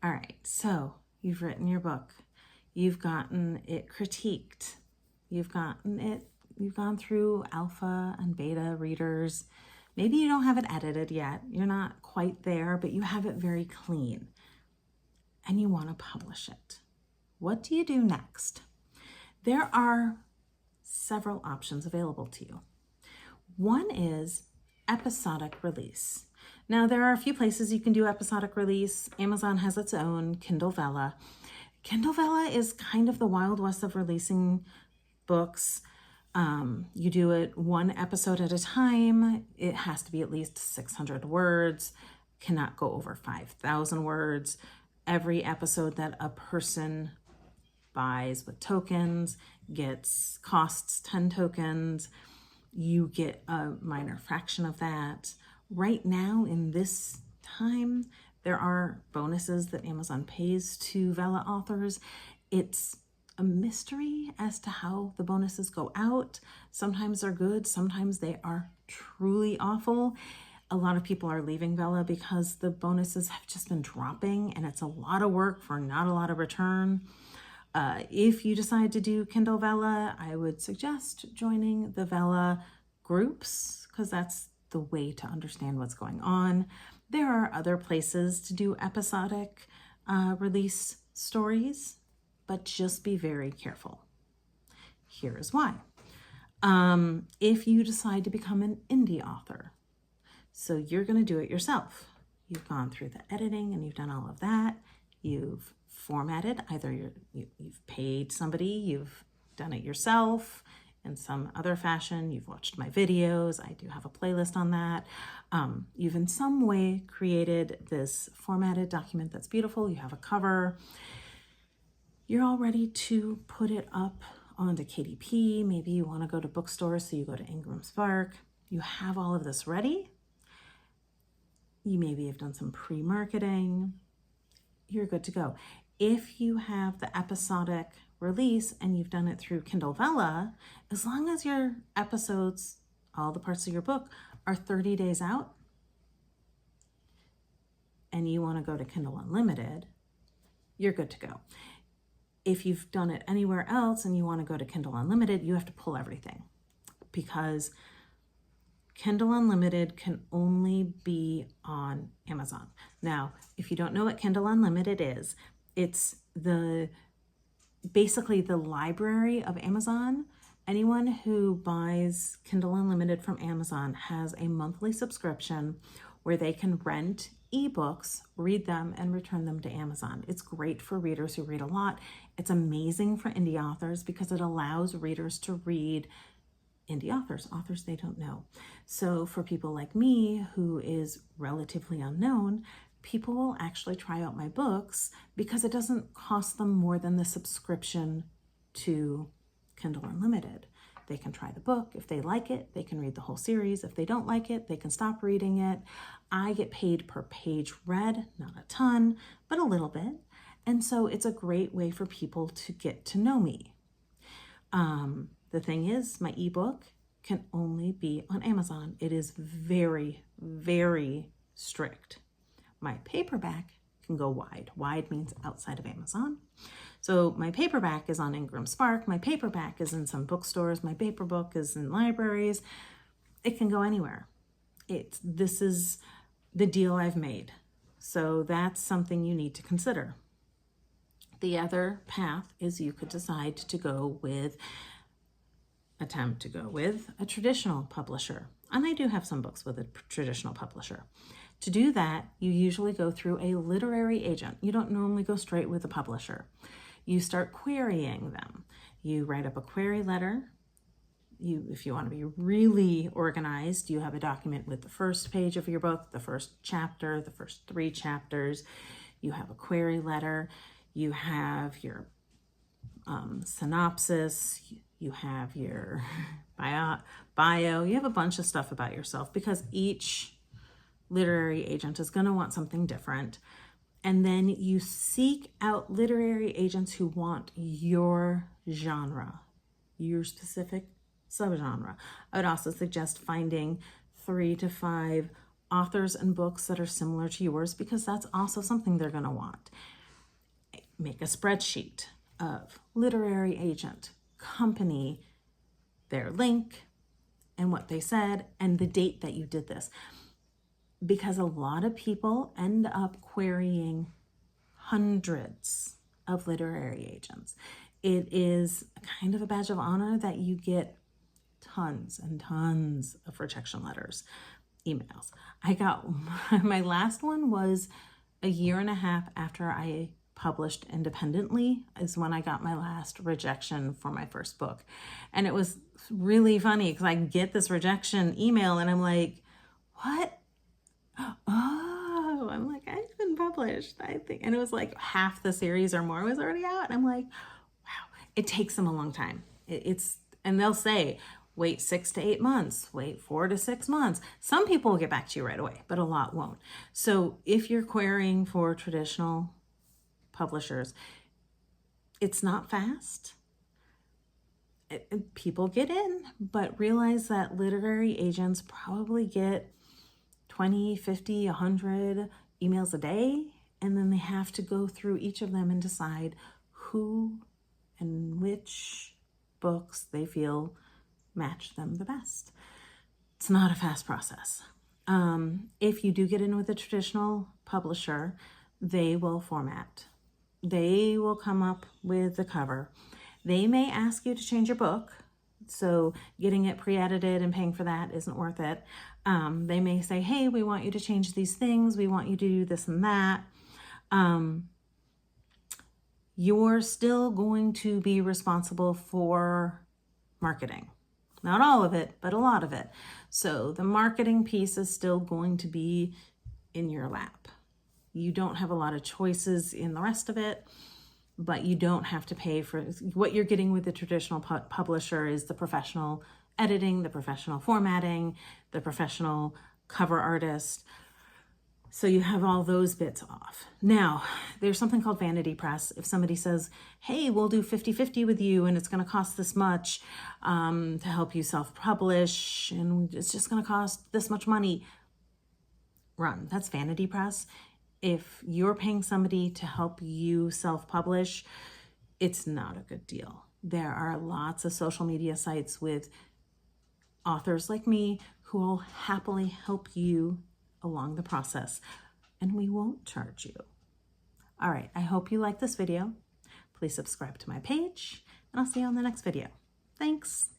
All right, so you've written your book. You've gotten it critiqued. You've gone through alpha and beta readers. Maybe you don't have it edited yet. You're not quite there, but you have it very clean and you want to publish it. What do you do next? There are several options available to you. One is episodic release. Now, there are a few places you can do episodic release. Amazon has its own Kindle Vella. Kindle Vella is kind of the Wild West of releasing books. You do it one episode at a time. It has to be at least 600 words, cannot go over 5,000 words. Every episode that a person buys with tokens costs 10 tokens. You get a minor fraction of that. Right now, in this time, there are bonuses that Amazon pays to Vella authors. It's a mystery as to how the bonuses go out. Sometimes they're good, sometimes they are truly awful. A lot of people are leaving Vella because the bonuses have just been dropping and it's a lot of work for not a lot of return. If you decide to do Kindle Vella, I would suggest joining the Vella groups because that's the way to understand what's going on. There are other places to do episodic release stories, but just be very careful. Here is why. If you decide to become an indie author, so you're going to do it yourself. You've gone through the editing and you've done all of that. You've formatted, either you've paid somebody, you've done it yourself in some other fashion, you've watched my videos, I do have a playlist on that. You've in some way created this formatted document that's beautiful, you have a cover, you're all ready to put it up onto KDP, maybe you want to go to bookstores, so you go to ingramspark, you have all of this ready, you maybe have done some pre-marketing, you're good to go. If you have the episodic release and you've done it through Kindle Vella, as long as your episodes, all the parts of your book, are 30 days out and you want to go to Kindle Unlimited, you're good to go. If you've done it anywhere else and you want to go to Kindle Unlimited, you have to pull everything because Kindle Unlimited can only be on Amazon. Now, if you don't know what Kindle Unlimited is, it's basically the library of Amazon. Anyone who buys Kindle Unlimited from Amazon has a monthly subscription where they can rent ebooks, read them, and return them to Amazon. It's great for readers who read a lot. It's amazing for indie authors because it allows readers to read indie authors they don't know. So for people like me, who is relatively unknown, people will actually try out my books because it doesn't cost them more than the subscription to Kindle Unlimited. They can try the book. If they like it, they can read the whole series. If they don't like it, they can stop reading it. I get paid per page read, not a ton, but a little bit. And so it's a great way for people to get to know me. The thing is, my ebook can only be on Amazon. It is very, very strict. My paperback can go wide. Wide means outside of Amazon. So my paperback is on ingramspark. My paperback is in some bookstores. My paper book is in libraries. It can go anywhere. This is the deal I've made. So that's something you need to consider. The other path is you could decide to attempt to go with a traditional publisher. And I do have some books with a traditional publisher. To do that, you usually go through a literary agent. You don't normally go straight with a publisher. You start querying them. You write up a query letter. If you want to be really organized, you have a document with the first page of your book, the first chapter, the first 3 chapters. You have a query letter. You have your synopsis. You have your bio. You have a bunch of stuff about yourself because each literary agent is going to want something different. And then you seek out literary agents who want your genre, your specific subgenre. I would also suggest finding 3 to 5 authors and books that are similar to yours, because that's also something they're going to want. Make a spreadsheet of literary agent, company, their link, and what they said, and the date that you did this. Because a lot of people end up querying hundreds of literary agents. It is kind of a badge of honor that you get tons and tons of rejection letters, emails. I got my last one was a year and a half after I published independently is when I got my last rejection for my first book. And it was really funny because I get this rejection email and I'm like, what? Oh, I'm like, I've been published, I think. And it was like half the series or more was already out. And I'm like, wow, it takes them a long time. And they'll say, wait 6 to 8 months, wait 4 to 6 months. Some people will get back to you right away, but a lot won't. So if you're querying for traditional publishers, it's not fast. People get in, but realize that literary agents probably get 20, 50, 100 emails a day, and then they have to go through each of them and decide who and which books they feel match them the best. It's not a fast process. If you do get in with a traditional publisher, they will format. They will come up with the cover. They may ask you to change your book, so getting it pre-edited and paying for that isn't worth it. They may say, hey, we want you to change these things. We want you to do this and that. You're still going to be responsible for marketing. Not all of it, but a lot of it. So the marketing piece is still going to be in your lap. You don't have a lot of choices in the rest of it, but you don't have to pay for what you're getting with the traditional publisher is the professional editing, the professional formatting, the professional cover artist. So you have all those bits off. Now, there's something called vanity press. If somebody says, hey, we'll do 50-50 with you and it's going to cost this much to help you self-publish and it's just going to cost this much money, run. That's vanity press. If you're paying somebody to help you self-publish, it's not a good deal. There are lots of social media sites with authors like me who will happily help you along the process, and we won't charge you. All right, I hope you like this video. Please subscribe to my page, and I'll see you on the next video. Thanks.